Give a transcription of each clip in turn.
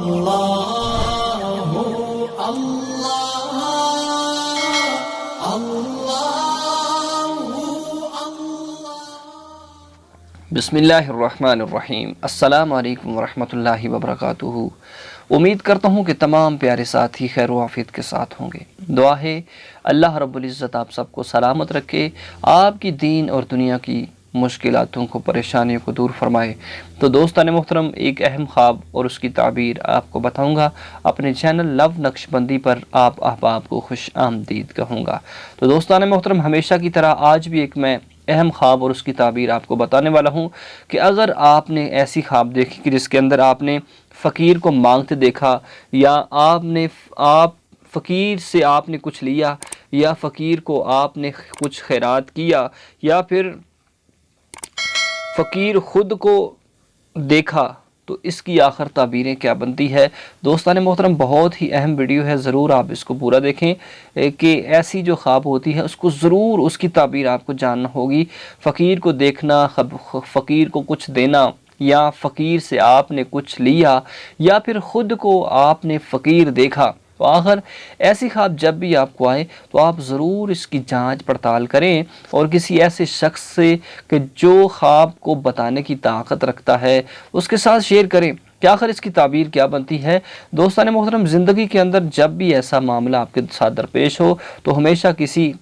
अल्लाहु अल्लाह अल्लाहु अल्लाह। बिस्मिल्लाहिर्रहमानिर्रहीम। अस्सलामु अलैकुम वरहमतुल्लाहि वबरकातुहू। उम्मीद करता हूँ कि तमाम प्यारे साथी खैर व आफियत के साथ होंगे। दुआ है अल्लाह रब्बुल इज़्ज़त आप सबको सलामत रखे, आपकी दीन और दुनिया की मुश्किलातों को, परेशानियों को दूर फरमाए। तो दोस्तान मोहतरम, एक अहम ख्वाब और उसकी ताबीर आपको बताऊंगा। अपने चैनल लव नक्शबंदी पर आप अहबाब को खुश आमदीद कहूँगा। तो दोस्तान मोहतरम, हमेशा की तरह आज भी एक मैं अहम ख्वाब और उसकी ताबीर आपको बताने वाला हूँ कि अगर आपने ऐसी ख्वाब देखी कि जिसके अंदर आपने फ़कीर को मांगते देखा, या आप फ़कीर से आपने कुछ लिया, या फ़कीर को आपने कुछ खैरात किया, या फिर फ़कीर ख़ुद को देखा, तो इसकी आखिर ताबीरें क्या बनती है। दोस्तान मोहतरम, बहुत ही अहम वीडियो है, ज़रूर आप इसको पूरा देखें कि ऐसी जो ख्वाब होती है उसको ज़रूर उसकी ताबीर आपको जानना होगी। फ़कीर को देखना, फ़कीर को कुछ देना, या फ़कीर से आपने कुछ लिया, या फिर ख़ुद को आपने फ़कीर देखा, तो आखिर ऐसी ख्वाब जब भी आपको आए तो आप ज़रूर इसकी जांच पड़ताल करें और किसी ऐसे शख्स से कि जो ख्वाब को बताने की ताकत रखता है उसके साथ शेयर करें कि आखिर इसकी ताबीर क्या बनती है। दोस्तान मोहतरम, ज़िंदगी के अंदर जब भी ऐसा मामला आपके साथ दरपेश हो तो हमेशा किसी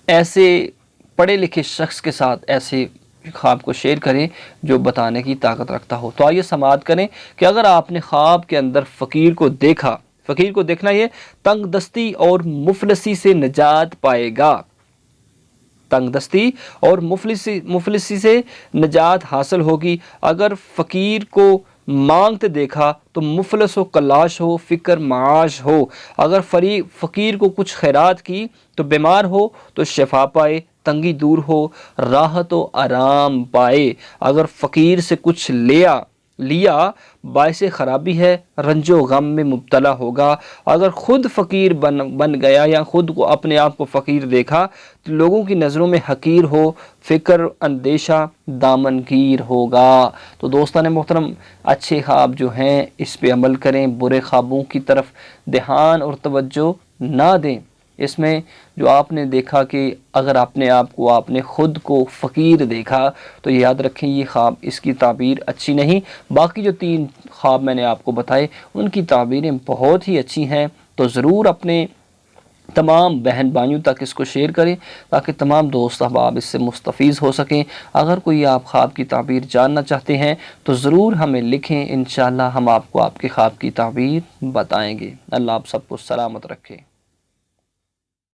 ऐसे पढ़े लिखे शख्स के साथ ऐसे ख्वाब को शेयर करें जो बताने की ताकत रखता हो। तो आइए समाअत करें कि अगर आपने ख्वाब के अंदर फ़कीर को देखा, फ़कीर को देखना ये तंग दस्ती और मुफलसी से निजात पाएगा, तंग दस्ती और मुफलसी से निजात हासिल होगी। अगर फ़कीर को मांगते देखा तो मुफलस हो, कलाश हो, फ़िक्र माश हो। अगर फ़कीर को कुछ खैरात की तो बीमार हो तो शफा पाए, तंगी दूर हो, राहत व आराम पाए। अगर फ़कीर से कुछ लिया बाइसे ख़राबी है, रंजो गम में मुब्तला होगा। अगर ख़ुद फ़कीर बन गया या ख़ुद को अपने आप को फ़कीर देखा तो लोगों की नज़रों में हकीर हो, फ़िक्र अंदेशा दामनगीर होगा। तो दोस्तान मोहतरम, अच्छे ख्वाब जो हैं इस पे अमल करें, बुरे ख्वाबों की तरफ ध्यान और तवज्जो ना दें। इसमें जो आपने देखा कि अगर आपने ख़ुद को फ़कीर देखा तो याद रखें ये ख्वाब, इसकी ताबीर अच्छी नहीं। बाकी जो 3 ख्वाब मैंने आपको बताए उनकी ताबीरें बहुत ही अच्छी हैं। तो ज़रूर अपने तमाम बहन भाइयों तक इसको शेयर करें ताकि तमाम दोस्त अहबाब इससे मुस्तफ़ीज़ हो सकें। अगर कोई आप ख्वाब की ताबीर जानना चाहते हैं तो ज़रूर हमें लिखें, इंशाअल्लाह हम आपको आपके ख्वाब की ताबीर बताएँगे। अल्लाह आप सबको सलामत रखे।